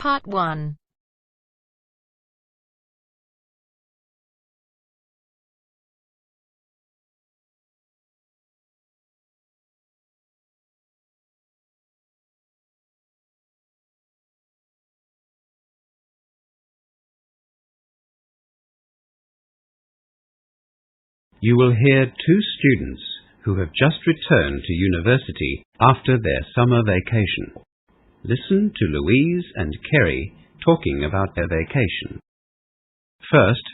Part 1. You will hear two students who have just returned to university after their summer vacation. Listen to Louise and Kerry talking about their vacation. First,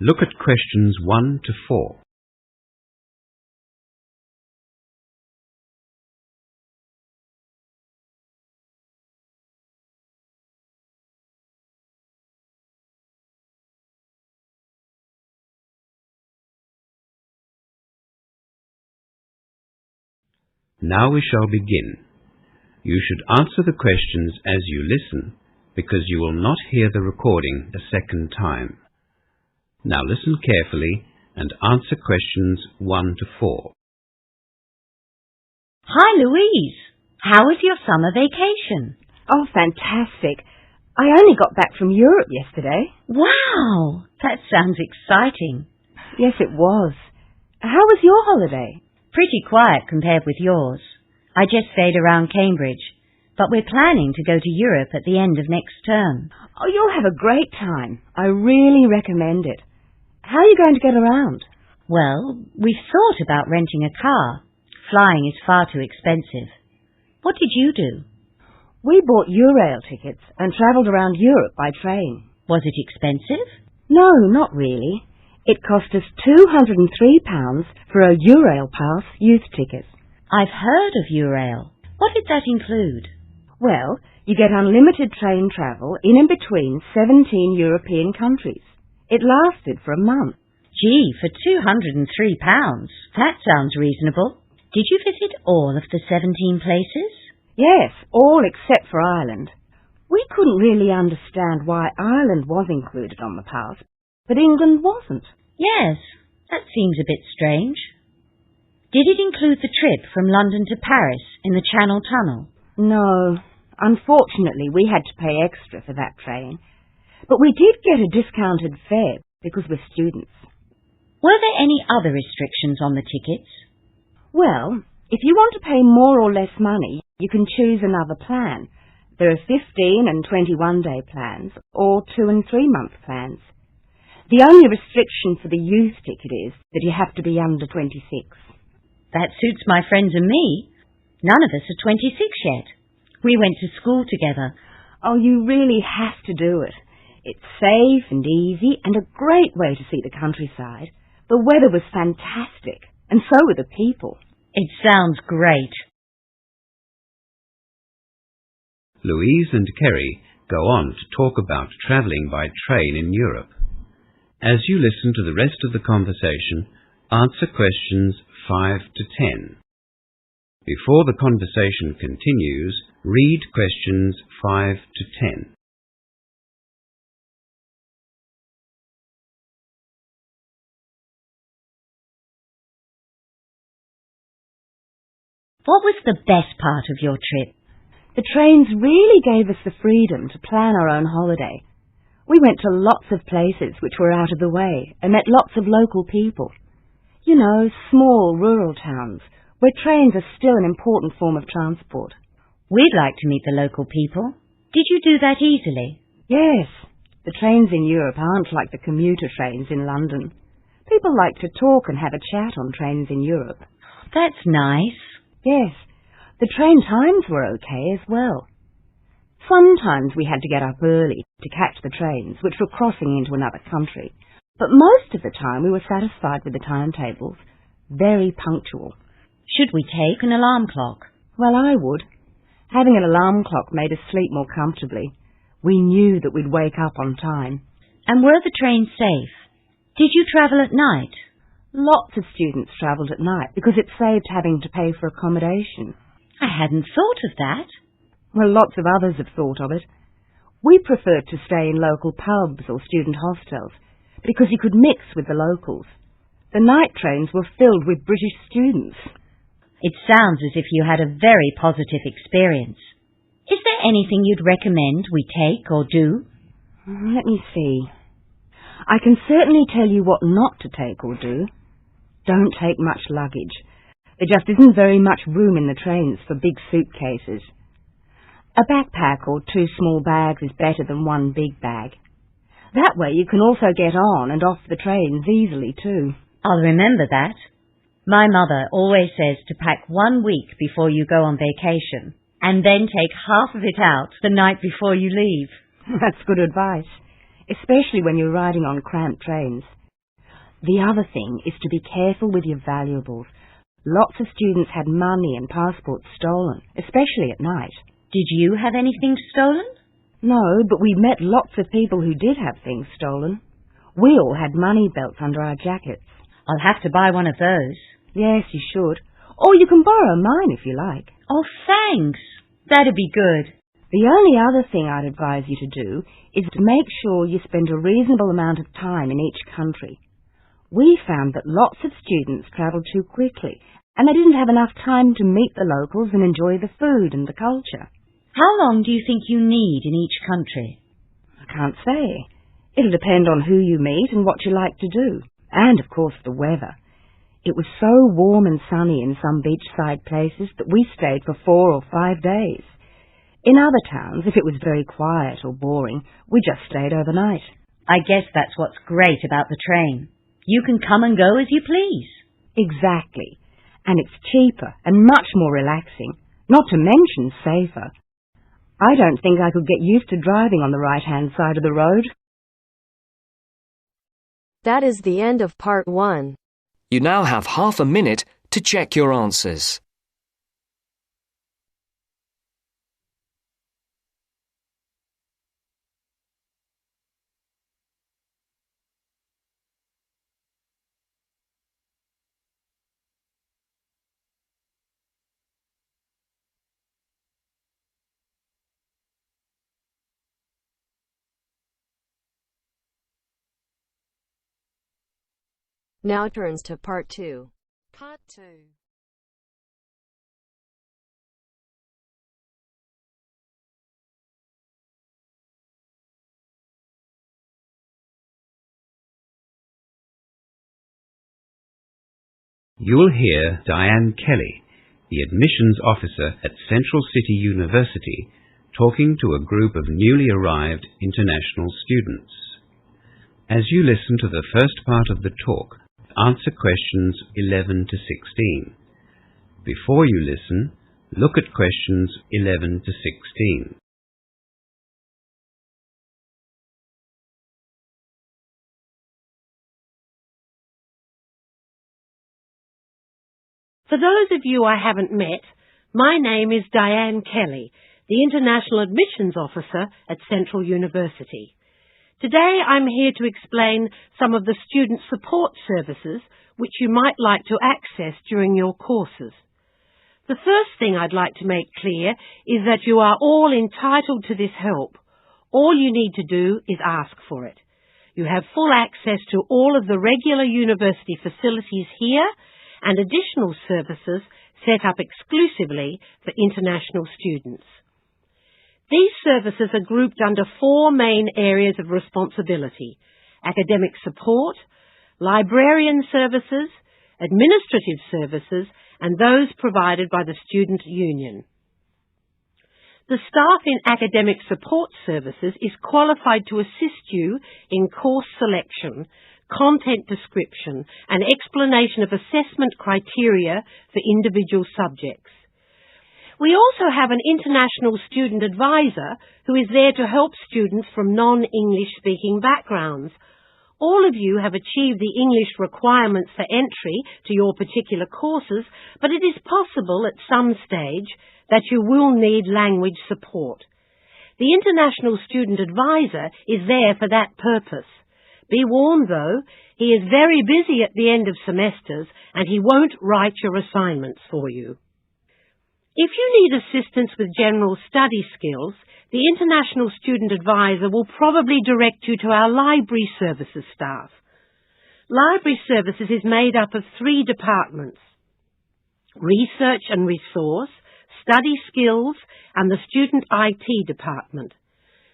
look at questions 1 to 4. Now we shall begin. You should answer the questions as you listen, because you will not hear the recording a second time. Now listen carefully and answer questions 1 to 4. Hi, Louise. How was your summer vacation? Oh, fantastic. I only got back from Europe yesterday. Wow, that sounds exciting. Yes, it was. How was your holiday? Pretty quiet compared with yours. I just stayed around Cambridge, but we're planning to go to Europe at the end of next term. Oh, you'll have a great time. I really recommend it. How are you going to get around? Well, we've thought about renting a car. Flying is far too expensive. What did you do? We bought Eurail tickets and travelled around Europe by train. Was it expensive? No, not really. It cost us £203 for a Eurail Pass youth ticket. I've heard of Eurail. What did that include? Well, you get unlimited train travel in and between 17 European countries. It lasted for a month. Gee, for £203. That sounds reasonable. Did you visit all of the 17 places? Yes, all except for Ireland. We couldn't really understand why Ireland was included on the pass, but England wasn't. Yes, that seems a bit strange. Did it include the trip from London to Paris in the Channel Tunnel? No. Unfortunately, we had to pay extra for that train. But we did get a discounted fare because we're students. Were there any other restrictions on the tickets? Well, if you want to pay more or less money, you can choose another plan. There are 15 and 21-day plans, or 2 and 3 month plans. The only restriction for the youth ticket is that you have to be under 26. That suits my friends and me. None of us are 26 yet. We went to school together. Oh, you really have to do it. It's safe and easy and a great way to see the countryside. The weather was fantastic, and so were the people. It sounds great. Louise and Kerry go on to talk about travelling by train in Europe. As you listen to the rest of the conversation, answer questions 5 to 10. Before the conversation continues, read questions 5 to 10. What was the best part of your trip? The trains really gave us the freedom to plan our own holiday. We went to lots of places which were out of the way and met lots of local people. You know, small rural towns where trains are still an important form of transport. We'd like to meet the local people. Did you do that easily? Yes. The trains in Europe aren't like the commuter trains in London. People like to talk and have a chat on trains in Europe. That's nice. Yes. The train times were okay as well. Sometimes we had to get up early to catch the trains, which were crossing into another country. But most of the time we were satisfied with the timetables. Very punctual. Should we take an alarm clock? Well, I would. Having an alarm clock made us sleep more comfortably. We knew that we'd wake up on time. And were the trains safe? Did you travel at night? Lots of students travelled at night because it saved having to pay for accommodation. I hadn't thought of that. Well, lots of others have thought of it. We preferred to stay in local pubs or student hostels because you could mix with the locals. The night trains were filled with British students. It sounds as if you had a very positive experience. Is there anything you'd recommend we take or do? Let me see. I can certainly tell you what not to take or do. Don't take much luggage. There just isn't very much room in the trains for big suitcases. A backpack or 2 small bags is better than 1 big bag. That way you can also get on and off the trains easily too. I'll remember that. My mother always says to pack 1 week before you go on vacation, and then take half of it out the night before you leave. That's good advice, especially when you're riding on cramped trains. The other thing is to be careful with your valuables. Lots of students had money and passports stolen, especially at night. Did you have anything stolen? No, but we met lots of people who did have things stolen. We all had money belts under our jackets. I'll have to buy one of those. Yes, you should. Or you can borrow mine if you like. Oh, thanks. That'd be good. The only other thing I'd advise you to do is to make sure you spend a reasonable amount of time in each country. We found that lots of students travelled too quickly, and they didn't have enough time to meet the locals and enjoy the food and the culture. How long do you think you need in each country? I can't say. It'll depend on who you meet and what you like to do, and of course the weather. It was so warm and sunny in some beachside places that we stayed for 4 or 5 days. In other towns, if it was very quiet or boring, we just stayed overnight. I guess that's what's great about the train. You can come and go as you please. Exactly. And it's cheaper and much more relaxing, not to mention safer. I don't think I could get used to driving on the right-hand side of the road. That is the end of part 1. You now have half a minute to check your answers. Now turns to part 2. Part 2. You'll hear Diane Kelly, the admissions officer at Central City University, talking to a group of newly arrived international students. As you listen to the first part of the talk, answer questions 11 to 16. Before you listen, look at questions 11 to 16. For those of you I haven't met, my name is Diane Kelly, the International Admissions Officer at Central University. Today I'm here to explain some of the student support services which you might like to access during your courses. The first thing I'd like to make clear is that you are all entitled to this help. All you need to do is ask for it. You have full access to all of the regular university facilities here and additional services set up exclusively for international students. These services are grouped under 4 main areas of responsibility: academic support, librarian services, administrative services, and those provided by the Student Union. The staff in academic support services is qualified to assist you in course selection, content description, and explanation of assessment criteria for individual subjects. We also have an international student advisor who is there to help students from non-English speaking backgrounds. All of you have achieved the English requirements for entry to your particular courses, but it is possible at some stage that you will need language support. The international student advisor is there for that purpose. Be warned though, he is very busy at the end of semesters and he won't write your assignments for you. If you need assistance with general study skills, the International Student Advisor will probably direct you to our Library Services staff. Library Services is made up of 3 departments: Research and Resource, Study Skills and the Student IT Department.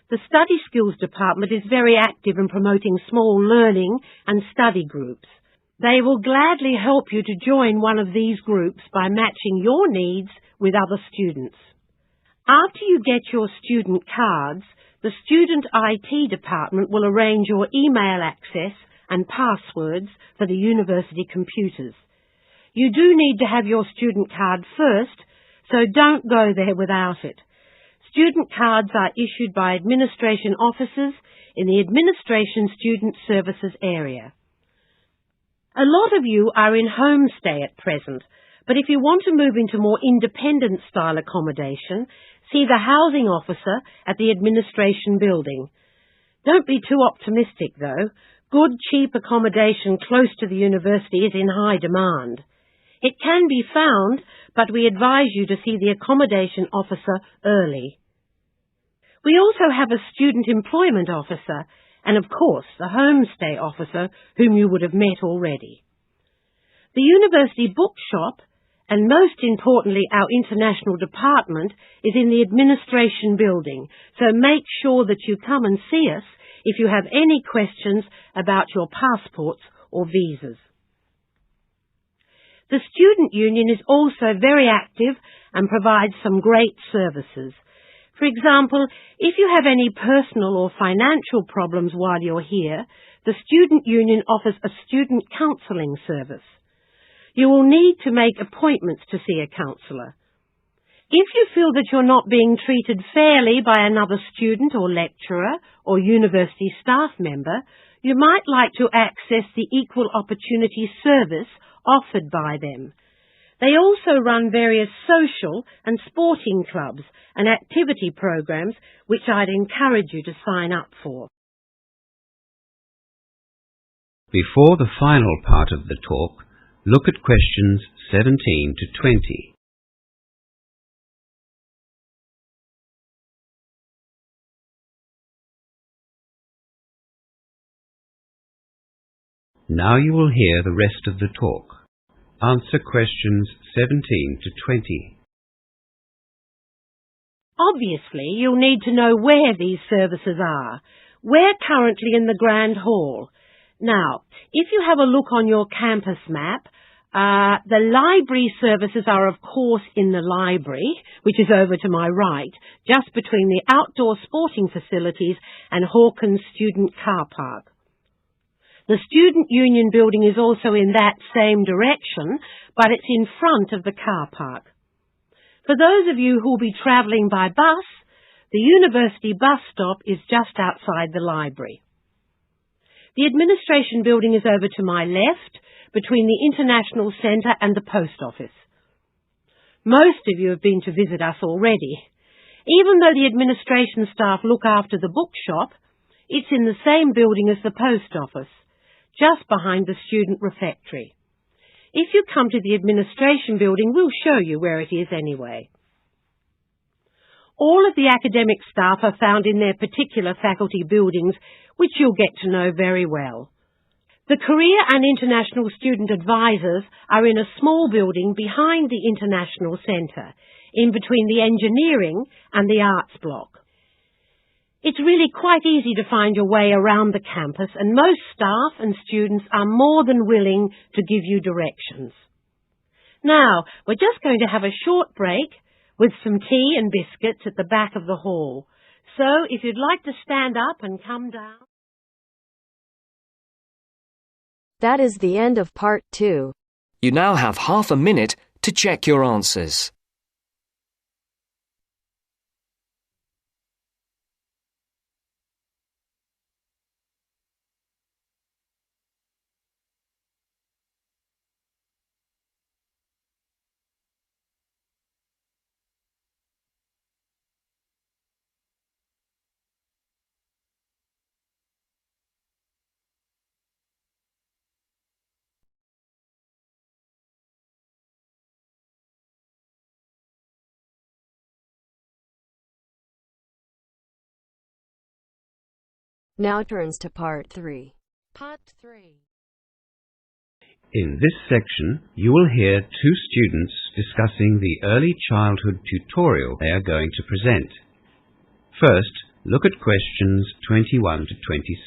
The Study Skills Department is very active in promoting small learning and study groups. They will gladly help you to join one of these groups by matching your needs with other students. After you get your student cards, the Student IT Department will arrange your email access and passwords for the university computers. You do need to have your student card first, so don't go there without it. Student cards are issued by administration officers in the Administration Student Services area. A lot of you are in homestay at present, but if you want to move into more independent style accommodation, see the housing officer at the administration building. Don't be too optimistic though. Good, cheap accommodation close to the university is in high demand. It can be found, but we advise you to see the accommodation officer early. We also have a student employment officer and, of course, the homestay officer whom you would have met already. The university bookshop, and most importantly our international department, is in the administration building, so make sure that you come and see us if you have any questions about your passports or visas. The Student Union is also very active and provides some great services. For example, if you have any personal or financial problems while you're here, the Student Union offers a student counselling service. You will need to make appointments to see a counsellor. If you feel that you're not being treated fairly by another student or lecturer or university staff member, you might like to access the Equal Opportunity Service offered by them. They also run various social and sporting clubs and activity programs which I'd encourage you to sign up for. Before the final part of the talk, look at questions 17 to 20. Now you will hear the rest of the talk. Answer questions 17 to 20. Obviously, you'll need to know where these services are. We're currently in the Grand Hall. Now, if you have a look on your campus map, the library services are of course in the library, which is over to my right, just between the outdoor sporting facilities and Hawkins Student Car Park. The Student Union building is also in that same direction, but it's in front of the car park. For those of you who will be travelling by bus, the university bus stop is just outside the library. The administration building is over to my left, between the International Centre and the post office. Most of you have been to visit us already. Even though the administration staff look after the bookshop, it's in the same building as the post office, just behind the student refectory. If you come to the administration building, we'll show you where it is anyway. All of the academic staff are found in their particular faculty buildings, which you'll get to know very well. The Career and International Student Advisors are in a small building behind the International Centre, in between the Engineering and the Arts block. It's really quite easy to find your way around the campus, and most staff and students are more than willing to give you directions. Now, we're just going to have a short break with some tea and biscuits at the back of the hall. So, if you'd like to stand up and come down. That is the end of part 2. You now have half a minute to check your answers. Now turns to part 3. Part 3. In this section, you will hear two students discussing the early childhood tutorial they are going to present. First, look at questions 21 to 26.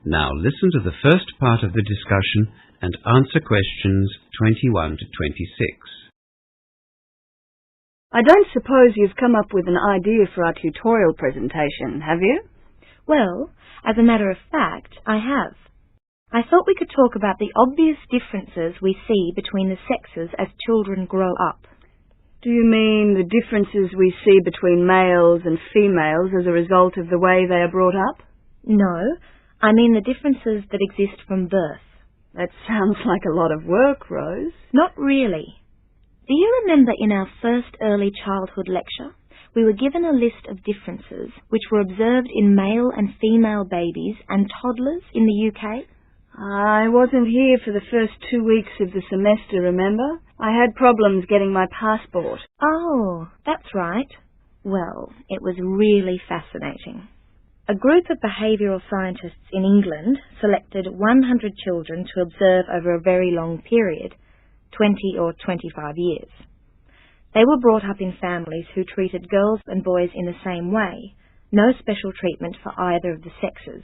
Now listen to the first part of the discussion and answer questions 21 to 26. I don't suppose you've come up with an idea for our tutorial presentation, have you? Well, as a matter of fact, I have. I thought we could talk about the obvious differences we see between the sexes as children grow up. Do you mean the differences we see between males and females as a result of the way they are brought up? No, I mean the differences that exist from birth. That sounds like a lot of work, Rose. Not really. Do you remember in our first early childhood lecture, we were given a list of differences which were observed in male and female babies and toddlers in the UK? I wasn't here for the first 2 weeks of the semester, remember? I had problems getting my passport. Oh, that's right. Well, it was really fascinating. A group of behavioural scientists in England selected 100 children to observe over a very long period, 20 or 25 years. They were brought up in families who treated girls and boys in the same way, no special treatment for either of the sexes.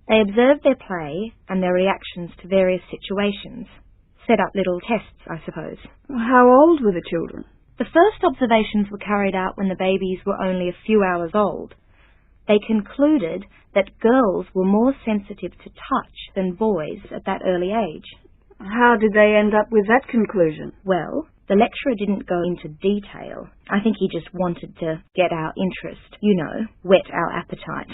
They observed their play and their reactions to various situations, set up little tests, I suppose. How old were the children? The first observations were carried out when the babies were only a few hours old. They concluded that girls were more sensitive to touch than boys at that early age. How did they end up with that conclusion? Well, the lecturer didn't go into detail. I think he just wanted to get our interest, whet our appetite.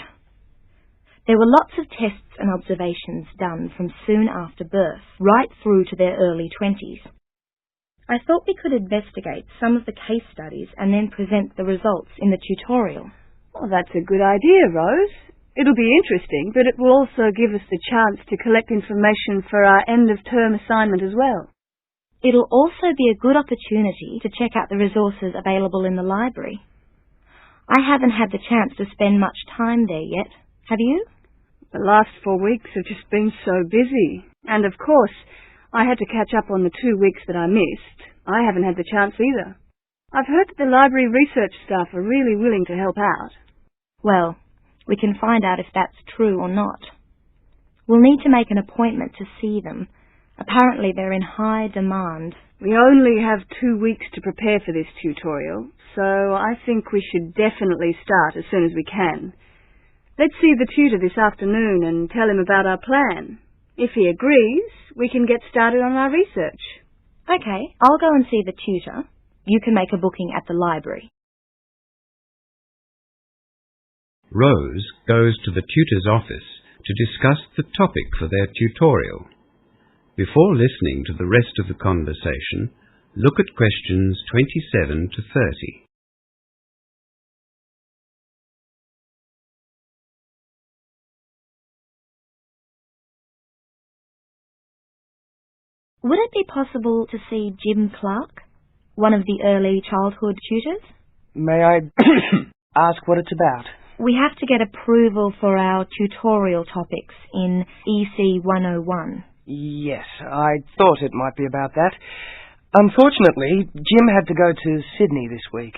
There were lots of tests and observations done from soon after birth, right through to their early 20s. I thought we could investigate some of the case studies and then present the results in the tutorial. Well, that's a good idea, Rose. It'll be interesting, but it will also give us the chance to collect information for our end-of-term assignment as well. It'll also be a good opportunity to check out the resources available in the library. I haven't had the chance to spend much time there yet. Have you? The last 4 weeks have just been so busy. And of course, I had to catch up on the 2 weeks that I missed. I haven't had the chance either. I've heard that the library research staff are really willing to help out. Well, we can find out if that's true or not. We'll need to make an appointment to see them. Apparently they're in high demand. We only have 2 weeks to prepare for this tutorial, so I think we should definitely start as soon as we can. Let's see the tutor this afternoon and tell him about our plan. If he agrees, we can get started on our research. Okay, I'll go and see the tutor. You can make a booking at the library. Rose goes to the tutor's office to discuss the topic for their tutorial. Before listening to the rest of the conversation, look at questions 27 to 30. Would it be possible to see Jim Clark, one of the early childhood tutors? May I ask what it's about? We have to get approval for our tutorial topics in EC 101. Yes, I thought it might be about that. Unfortunately, Jim had to go to Sydney this week,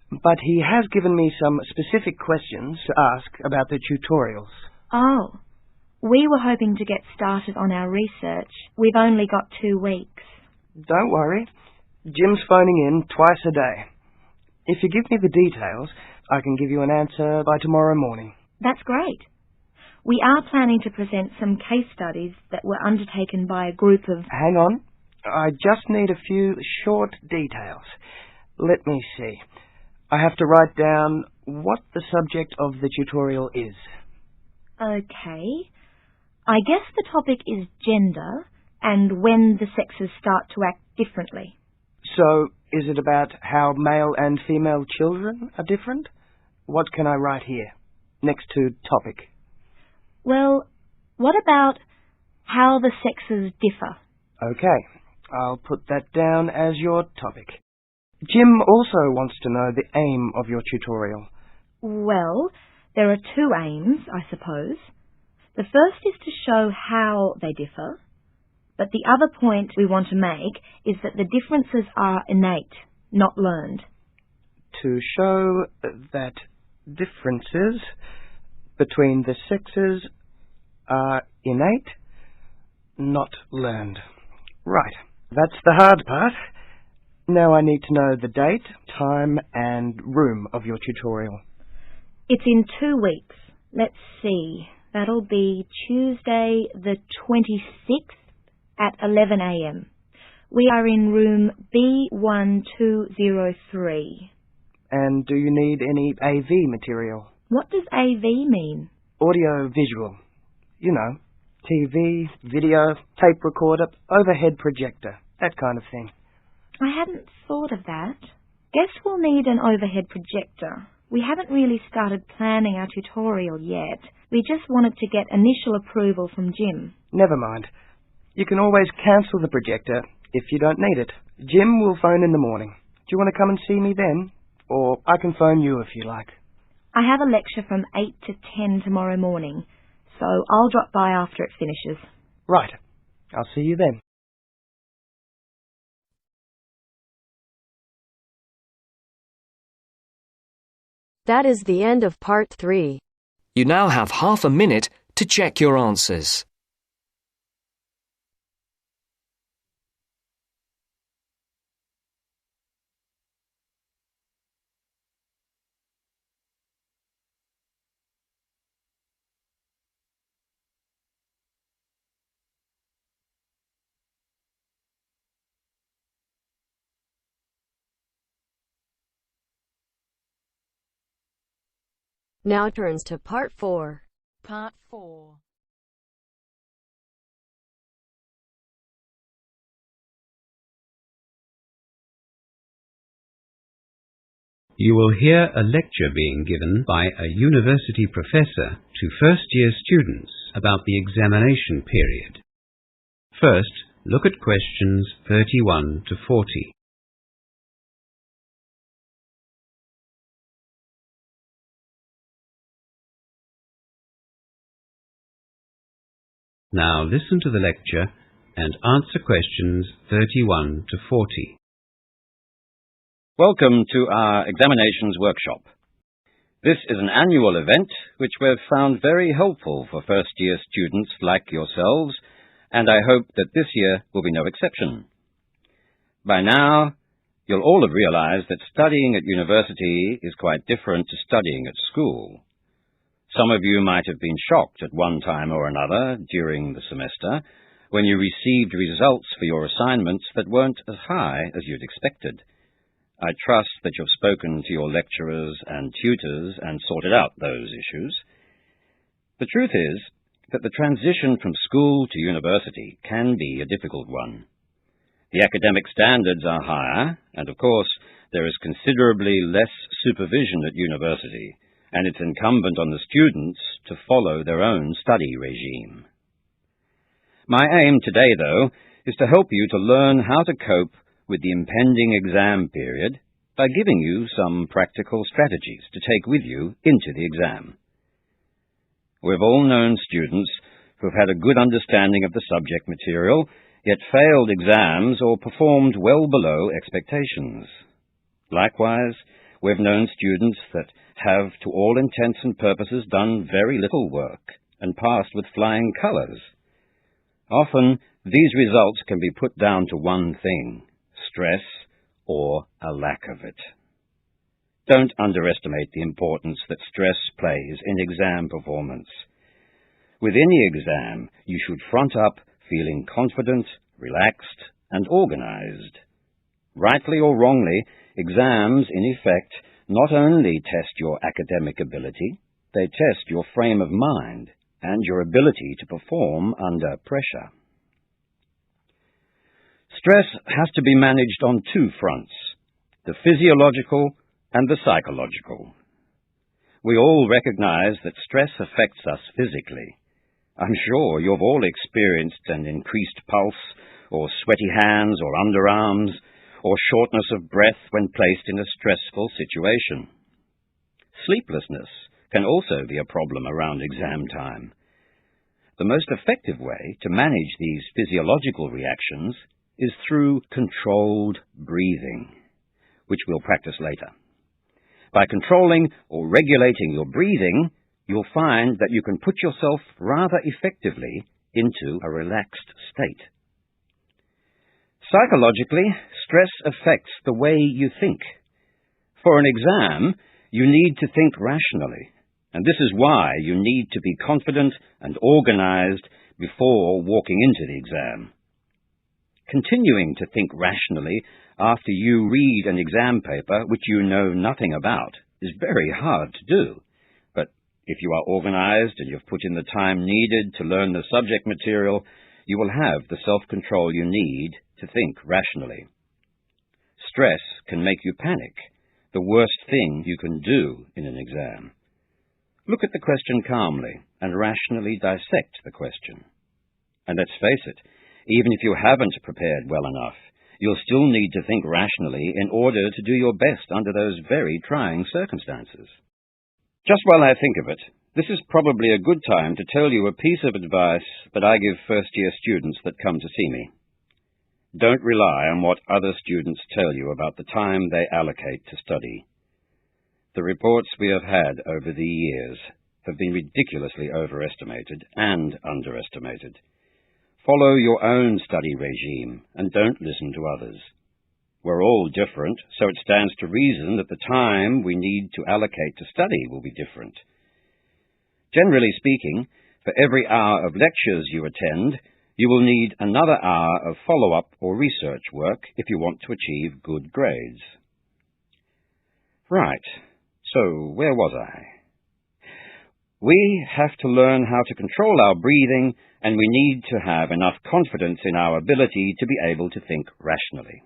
but he has given me some specific questions to ask about the tutorials. Oh, we were hoping to get started on our research. We've only got 2 weeks. Don't worry. Jim's phoning in twice a day. If you give me the details, I can give you an answer by tomorrow morning. That's great. We are planning to present some case studies that were undertaken by a group of... Hang on. I just need a few short details. Let me see. I have to write down what the subject of the tutorial is. Okay. I guess the topic is gender and when the sexes start to act differently. So, is it about how male and female children are different? What can I write here, next to topic? Well, what about how the sexes differ? Okay, I'll put that down as your topic. Jim also wants to know the aim of your tutorial. Well, there are two aims, I suppose. The first is to show how they differ, but the other point we want to make is that the differences are innate, not learned. To show that differences between the sexes are innate, not learned. Right, that's the hard part. Now I need to know the date, time and room of your tutorial. It's in 2 weeks. Let's see. That'll be Tuesday the 26th at 11 a.m. We are in room B1203. And do you need any AV material? What does AV mean? Audio visual. You know, TV, video, tape recorder, overhead projector, that kind of thing. I hadn't thought of that. Guess we'll need an overhead projector. We haven't really started planning our tutorial yet. We just wanted to get initial approval from Jim. Never mind. You can always cancel the projector if you don't need it. Jim will phone in the morning. Do you want to come and see me then? Or I can phone you if you like. I have a lecture from 8 to 10 tomorrow morning, so I'll drop by after it finishes. Right. I'll see you then. That is the end of part 3. You now have half a minute to check your answers. Now turns to part 4. Part 4. You will hear a lecture being given by a university professor to first-year students about the examination period. First, look at questions 31 to 40. Now listen to the lecture and answer questions 31 to 40. Welcome to our examinations workshop. This is an annual event which we've found very helpful for first-year students like yourselves, and I hope that this year will be no exception. By now, you'll all have realized that studying at university is quite different to studying at school. Some of you might have been shocked at one time or another during the semester when you received results for your assignments that weren't as high as you'd expected. I trust that you've spoken to your lecturers and tutors and sorted out those issues. The truth is that the transition from school to university can be a difficult one. The academic standards are higher, and of course there is considerably less supervision at university, and it's incumbent on the students to follow their own study regime. My aim today, though, is to help you to learn how to cope with the impending exam period by giving you some practical strategies to take with you into the exam. We've all known students who've had a good understanding of the subject material, yet failed exams or performed well below expectations. Likewise, we've known students that have, to all intents and purposes, done very little work and passed with flying colours. Often, these results can be put down to one thing: stress or a lack of it. Don't underestimate the importance that stress plays in exam performance. With any exam, you should front up feeling confident, relaxed, and organised. Rightly or wrongly, exams, in effect, not only test your academic ability, they test your frame of mind and your ability to perform under pressure. Stress has to be managed on two fronts: the physiological and the psychological. We all recognize that stress affects us physically. I'm sure you've all experienced an increased pulse, or sweaty hands or underarms, or shortness of breath when placed in a stressful situation. Sleeplessness can also be a problem around exam time. The most effective way to manage these physiological reactions is through controlled breathing, which we'll practice later. By controlling or regulating your breathing, you'll find that you can put yourself rather effectively into a relaxed state. Psychologically, stress affects the way you think. For an exam, you need to think rationally, and this is why you need to be confident and organized before walking into the exam. Continuing to think rationally after you read an exam paper which you know nothing about is very hard to do, but if you are organized and you've put in the time needed to learn the subject material, you will have the self-control you need to think rationally. Stress can make you panic, the worst thing you can do in an exam. Look at the question calmly and rationally dissect the question. And let's face it, even if you haven't prepared well enough, you'll still need to think rationally in order to do your best under those very trying circumstances. Just while I think of it, this is probably a good time to tell you a piece of advice that I give first-year students that come to see me. Don't rely on what other students tell you about the time they allocate to study. The reports we have had over the years have been ridiculously overestimated and underestimated. Follow your own study regime and don't listen to others. We're all different, so it stands to reason that the time we need to allocate to study will be different. Generally speaking, for every hour of lectures you attend, you will need another hour of follow-up or research work if you want to achieve good grades. Right, so where was I? We have to learn how to control our breathing, and we need to have enough confidence in our ability to be able to think rationally.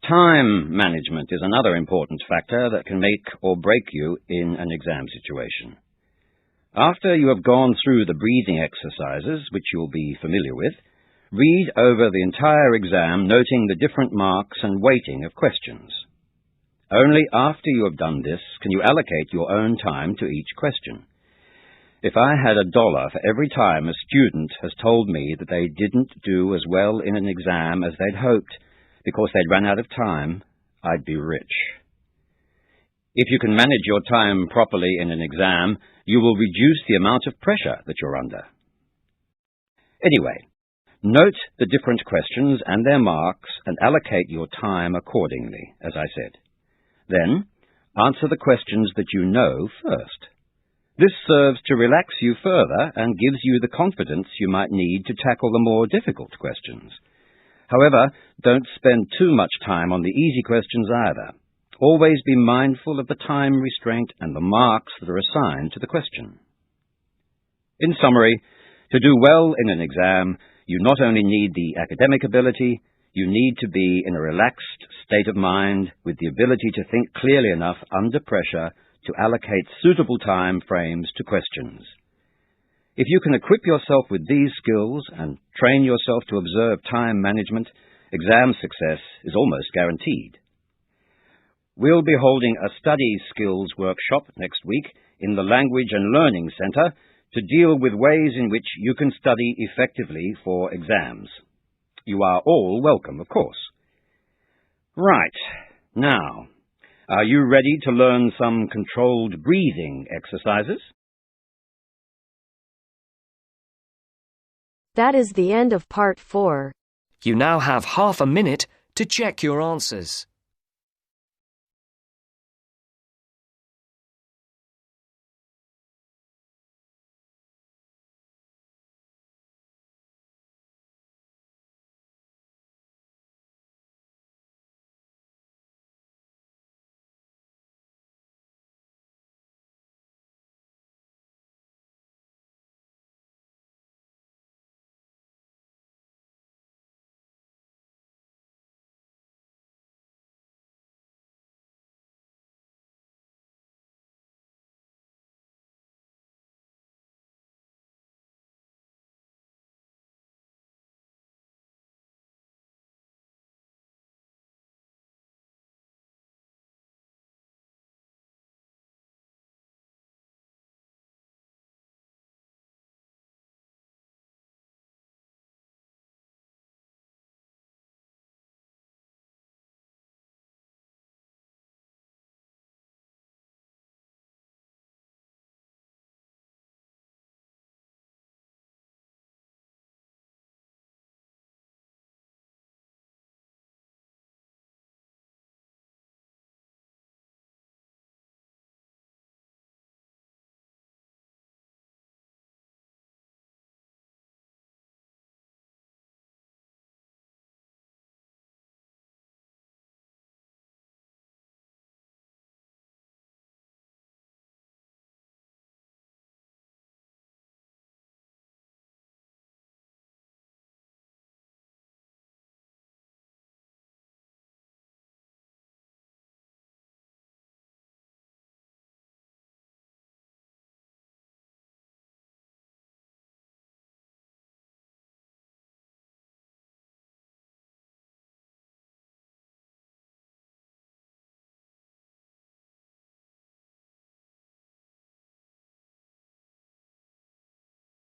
Time management is another important factor that can make or break you in an exam situation. After you have gone through the breathing exercises, which you'll be familiar with, read over the entire exam, noting the different marks and weighting of questions. Only after you have done this can you allocate your own time to each question. If I had $1 for every time a student has told me that they didn't do as well in an exam as they'd hoped because they'd run out of time, I'd be rich. If you can manage your time properly in an exam, you will reduce the amount of pressure that you're under. Anyway, note the different questions and their marks and allocate your time accordingly, as I said. Then, answer the questions that you know first. This serves to relax you further and gives you the confidence you might need to tackle the more difficult questions. However, don't spend too much time on the easy questions either. Always be mindful of the time restraint and the marks that are assigned to the question. In summary, to do well in an exam, you not only need the academic ability, you need to be in a relaxed state of mind with the ability to think clearly enough under pressure to allocate suitable time frames to questions. If you can equip yourself with these skills and train yourself to observe time management, exam success is almost guaranteed. We'll be holding a study skills workshop next week in the Language and Learning Centre to deal with ways in which you can study effectively for exams. You are all welcome, of course. Right, now, are you ready to learn some controlled breathing exercises? That is the end of part 4. You now have half a minute to check your answers.